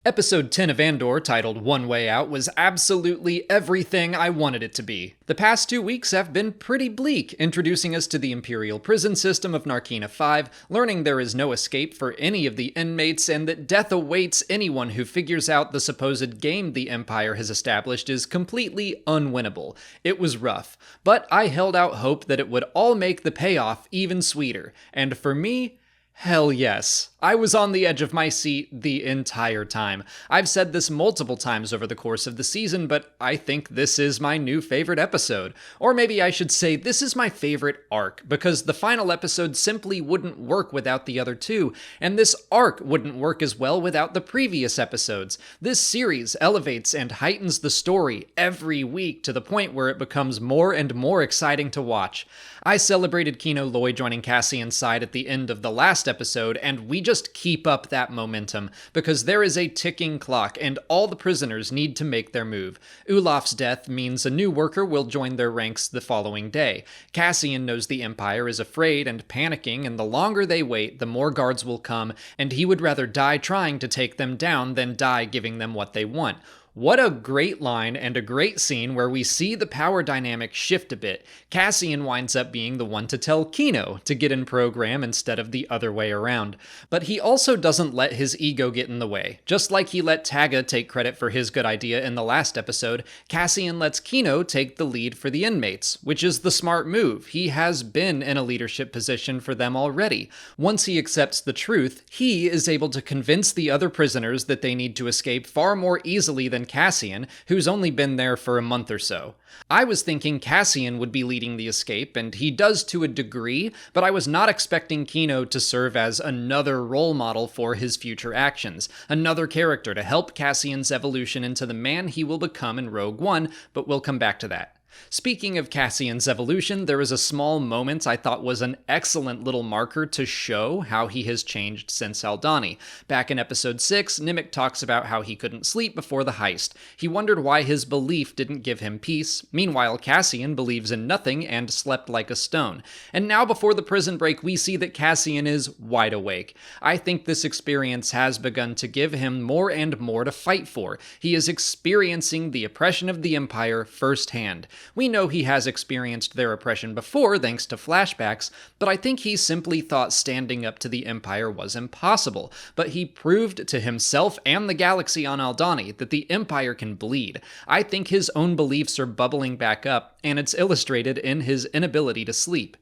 Episode 10 of Andor, titled One Way Out, was absolutely everything I wanted it to be. The past 2 weeks have been pretty bleak, introducing us to the Imperial prison system of Narkina 5, learning there is no escape for any of the inmates, and that death awaits anyone who figures out the supposed game the Empire has established is completely unwinnable. It was rough, but I held out hope that it would all make the payoff even sweeter, and for me, hell yes. I was on the edge of my seat the entire time. I've said this multiple times over the course of the season, but I think this is my new favorite episode. Or maybe I should say this is my favorite arc, because the final episode simply wouldn't work without the other two, and this arc wouldn't work as well without the previous episodes. This series elevates and heightens the story every week to the point where it becomes more and more exciting to watch. I celebrated Kino Loy joining Cassian's side at the end of the last episode, and we just keep up that momentum, because there is a ticking clock, and all the prisoners need to make their move. Ulaf's death means a new worker will join their ranks the following day. Cassian knows the Empire is afraid and panicking, and the longer they wait, the more guards will come, and he would rather die trying to take them down than die giving them what they want. What a great line and a great scene where we see the power dynamic shift a bit. Cassian winds up being the one to tell Kino to get in program instead of the other way around. But he also doesn't let his ego get in the way. Just like he let Taga take credit for his good idea in the last episode, Cassian lets Kino take the lead for the inmates, which is the smart move. He has been in a leadership position for them already. Once he accepts the truth, he is able to convince the other prisoners that they need to escape far more easily than Cassian, who's only been there for a month or so. I was thinking Cassian would be leading the escape, and he does to a degree, but I was not expecting Kino to serve as another role model for his future actions, another character to help Cassian's evolution into the man he will become in Rogue One, but we'll come back to that. Speaking of Cassian's evolution, there is a small moment I thought was an excellent little marker to show how he has changed since Aldhani. Back in episode 6, Nimic talks about how he couldn't sleep before the heist. He wondered why his belief didn't give him peace. Meanwhile, Cassian believes in nothing and slept like a stone. And now before the prison break, we see that Cassian is wide awake. I think this experience has begun to give him more and more to fight for. He is experiencing the oppression of the Empire firsthand. We know he has experienced their oppression before thanks to flashbacks, but I think he simply thought standing up to the Empire was impossible. But he proved to himself and the galaxy on Aldhani that the Empire can bleed. I think his own beliefs are bubbling back up, and it's illustrated in his inability to sleep.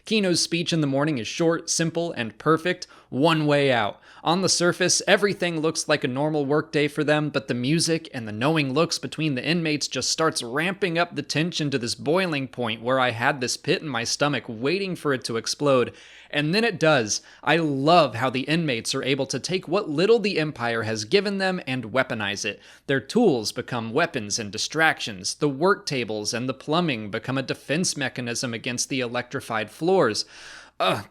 Kino's speech in the morning is short, simple, and perfect. One way out. On the surface, everything looks like a normal workday for them, but the music and the knowing looks between the inmates just starts ramping up the tension to this boiling point where I had this pit in my stomach waiting for it to explode. And then it does. I love how the inmates are able to take what little the Empire has given them and weaponize it. Their tools become weapons and distractions. The work tables and the plumbing become a defense mechanism against the electrified floors.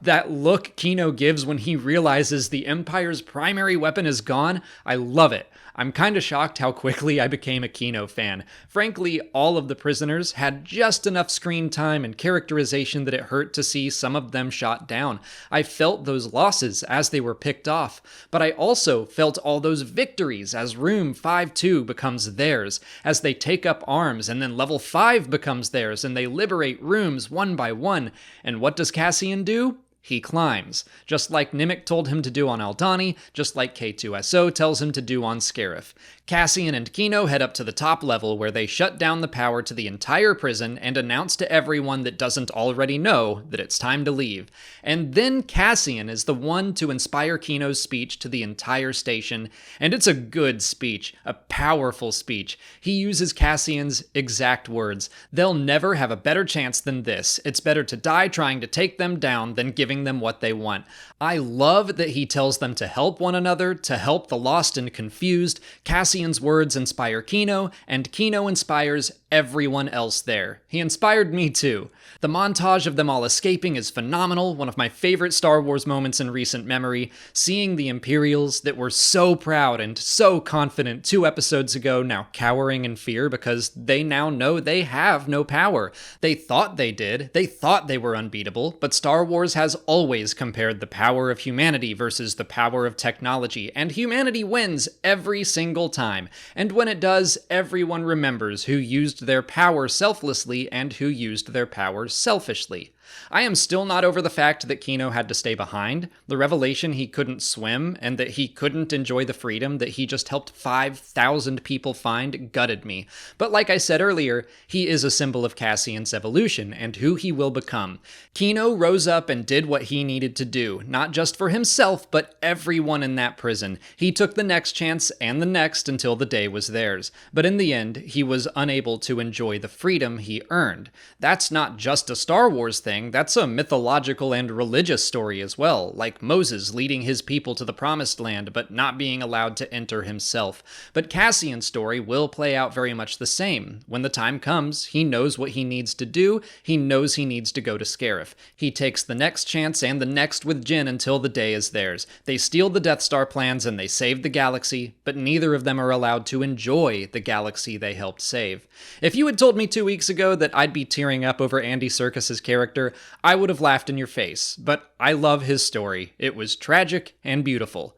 That look Kino gives when he realizes the Empire's primary weapon is gone, I love it. I'm kinda shocked how quickly I became a Kino fan. Frankly, all of the prisoners had just enough screen time and characterization that it hurt to see some of them shot down. I felt those losses as they were picked off, but I also felt all those victories as Room 5-2 becomes theirs, as they take up arms, and then Level 5 becomes theirs, and they liberate rooms one by one. And what does Cassian do? He climbs, just like Nimic told him to do on Aldhani, just like K2SO tells him to do on Scarif. Cassian and Kino head up to the top level where they shut down the power to the entire prison and announce to everyone that doesn't already know that it's time to leave. And then Cassian is the one to inspire Kino's speech to the entire station, and it's a good speech, a powerful speech. He uses Cassian's exact words. They'll never have a better chance than this. It's better to die trying to take them down than giving them what they want. I love that he tells them to help one another, to help the lost and confused. Cassian's words inspire Kino, and Kino inspires everyone else there. He inspired me too. The montage of them all escaping is phenomenal, one of my favorite Star Wars moments in recent memory. Seeing the Imperials that were so proud and so confident 2 episodes ago now cowering in fear because they now know they have no power. They thought they did, they thought they were unbeatable, but Star Wars has always compared the power of humanity versus the power of technology, and humanity wins every single time. And when it does, everyone remembers who used their power selflessly and who used their power selfishly. I am still not over the fact that Kino had to stay behind. The revelation he couldn't swim and that he couldn't enjoy the freedom that he just helped 5,000 people find gutted me. But like I said earlier, he is a symbol of Cassian's evolution and who he will become. Kino rose up and did what he needed to do, not just for himself, but everyone in that prison. He took the next chance and the next until the day was theirs. But in the end, he was unable to enjoy the freedom he earned. That's not just a Star Wars thing. That's a mythological and religious story as well, like Moses leading his people to the promised land but not being allowed to enter himself. But Cassian's story will play out very much the same. When the time comes, he knows what he needs to do, he knows he needs to go to Scarif. He takes the next chance and the next with Jyn until the day is theirs. They steal the Death Star plans and they save the galaxy, but neither of them are allowed to enjoy the galaxy they helped save. If you had told me 2 weeks ago that I'd be tearing up over Andy Serkis's character, I would have laughed in your face, but I love his story. It was tragic and beautiful.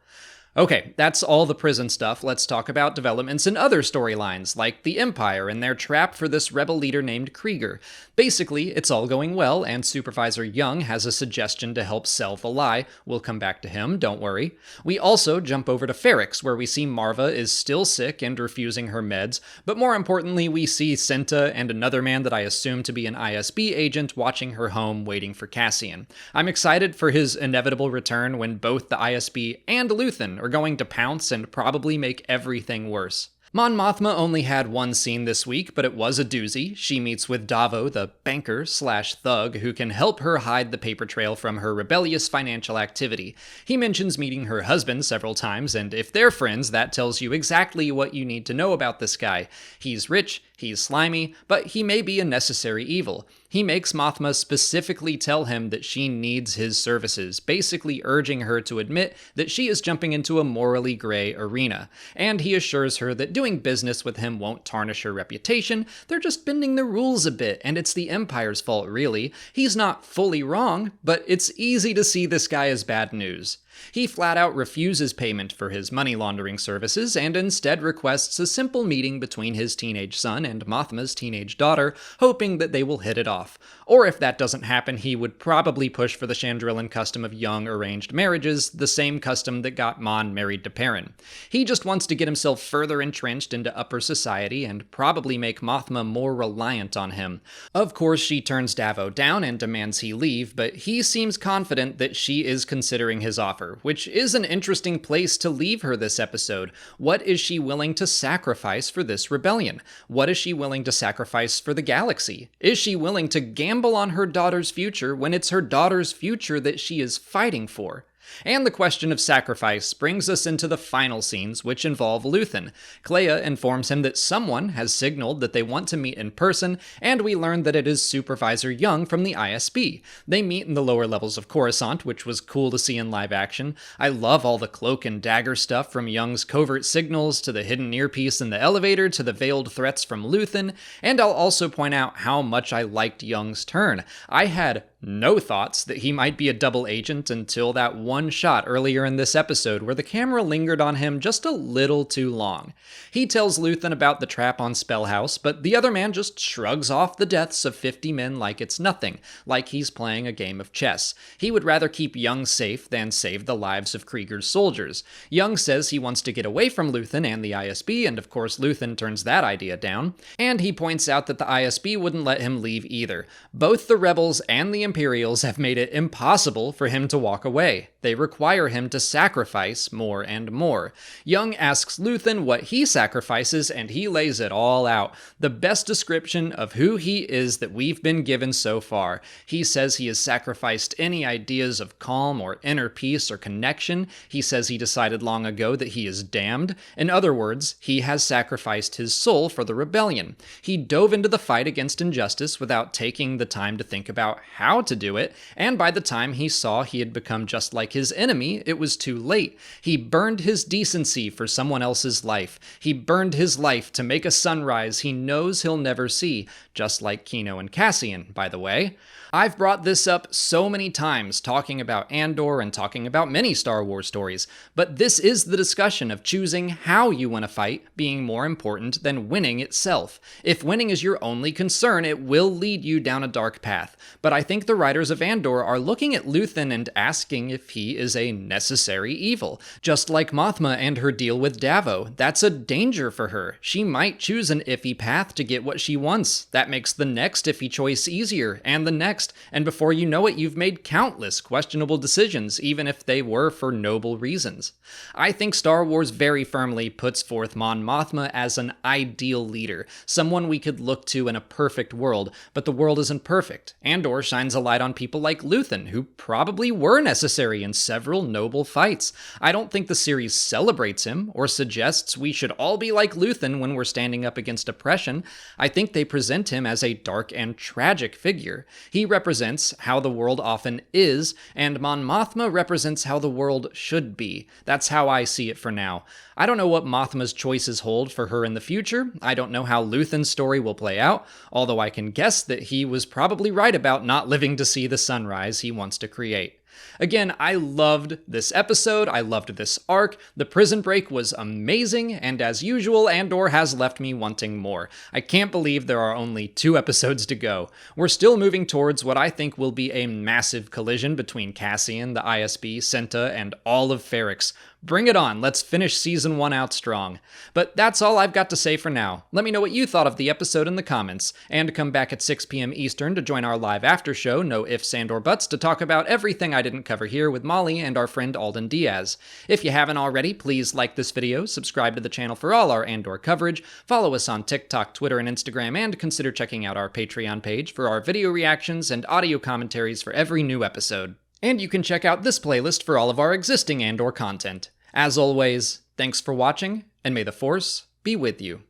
Okay, that's all the prison stuff. Let's talk about developments in other storylines, like the Empire and their trap for this rebel leader named Krieger. Basically, it's all going well, and Supervisor Young has a suggestion to help sell the lie. We'll come back to him, don't worry. We also jump over to Ferrix, where we see Marva is still sick and refusing her meds, but more importantly, we see Cinta and another man that I assume to be an ISB agent watching her home waiting for Cassian. I'm excited for his inevitable return when both the ISB and Luthen are going to pounce and probably make everything worse. Mon Mothma only had one scene this week, but it was a doozy. She meets with Davo, the banker/thug, who can help her hide the paper trail from her rebellious financial activity. He mentions meeting her husband several times, and if they're friends, that tells you exactly what you need to know about this guy. He's rich, he's slimy, but he may be a necessary evil. He makes Mothma specifically tell him that she needs his services, basically urging her to admit that she is jumping into a morally gray arena. And he assures her that doing business with him won't tarnish her reputation, they're just bending the rules a bit, and it's the Empire's fault really. He's not fully wrong, but it's easy to see this guy as bad news. He flat out refuses payment for his money laundering services and instead requests a simple meeting between his teenage son and Mothma's teenage daughter, hoping that they will hit it off. Or if that doesn't happen, he would probably push for the Chandrillan custom of young arranged marriages, the same custom that got Mon married to Perrin. He just wants to get himself further entrenched into upper society and probably make Mothma more reliant on him. Of course, she turns Davo down and demands he leave, but he seems confident that she is considering his offer, which is an interesting place to leave her this episode. What is she willing to sacrifice for this rebellion? What is she willing to sacrifice for the galaxy? Is she willing to gamble on her daughter's future when it's her daughter's future that she is fighting for? And the question of sacrifice brings us into the final scenes, which involve Luthen. Clea informs him that someone has signaled that they want to meet in person, and we learn that it is Supervisor Young from the ISB. They meet in the lower levels of Coruscant, which was cool to see in live action. I love all the cloak and dagger stuff, from Young's covert signals to the hidden earpiece in the elevator to the veiled threats from Luthen, and I'll also point out how much I liked Young's turn. I had no thoughts that he might be a double agent until that one shot earlier in this episode where the camera lingered on him just a little too long. He tells Luthen about the trap on Spellhouse, but the other man just shrugs off the deaths of 50 men like it's nothing, like he's playing a game of chess. He would rather keep Young safe than save the lives of Krieger's soldiers. Young says he wants to get away from Luthen and the ISB, and of course Luthen turns that idea down, and he points out that the ISB wouldn't let him leave either. Both the rebels and the Imperials have made it impossible for him to walk away. They require him to sacrifice more and more. Young asks Luthen what he sacrifices, and he lays it all out. The best description of who he is that we've been given so far. He says he has sacrificed any ideas of calm or inner peace or connection. He says he decided long ago that he is damned. In other words, he has sacrificed his soul for the rebellion. He dove into the fight against injustice without taking the time to think about how to do it, and by the time he saw he had become just like his enemy, it was too late. He burned his decency for someone else's life. He burned his life to make a sunrise he knows he'll never see, just like Kino and Cassian, by the way. I've brought this up so many times talking about Andor and talking about many Star Wars stories, but this is the discussion of choosing how you win a fight being more important than winning itself. If winning is your only concern, it will lead you down a dark path, but I think the writers of Andor are looking at Luthen and asking if he is a necessary evil. Just like Mothma and her deal with Davo, that's a danger for her. She might choose an iffy path to get what she wants. That makes the next iffy choice easier, and the next, and before you know it, you've made countless questionable decisions, even if they were for noble reasons. I think Star Wars very firmly puts forth Mon Mothma as an ideal leader, someone we could look to in a perfect world, but the world isn't perfect. Andor shines a light on people like Luthen, who probably were necessary in several noble fights. I don't think the series celebrates him, or suggests we should all be like Luthen when we're standing up against oppression. I think they present him as a dark and tragic figure. He represents how the world often is, and Mon Mothma represents how the world should be. That's how I see it for now. I don't know what Mothma's choices hold for her in the future. I don't know how Luthen's story will play out, although I can guess that he was probably right about not living to see the sunrise he wants to create. Again, I loved this episode, I loved this arc, the prison break was amazing, and as usual, Andor has left me wanting more. I can't believe there are only 2 episodes to go. We're still moving towards what I think will be a massive collision between Cassian, the ISB, Senta, and all of Ferrix. Bring it on, let's finish Season 1 out strong. But that's all I've got to say for now. Let me know what you thought of the episode in the comments, and come back at 6 p.m. Eastern to join our live after show, No Ifs and or Buts, to talk about everything I didn't cover here with Molly and our friend Alden Diaz. If you haven't already, please like this video, subscribe to the channel for all our Andor coverage, follow us on TikTok, Twitter, and Instagram, and consider checking out our Patreon page for our video reactions and audio commentaries for every new episode. And you can check out this playlist for all of our existing Andor content. As always, thanks for watching, and may the Force be with you.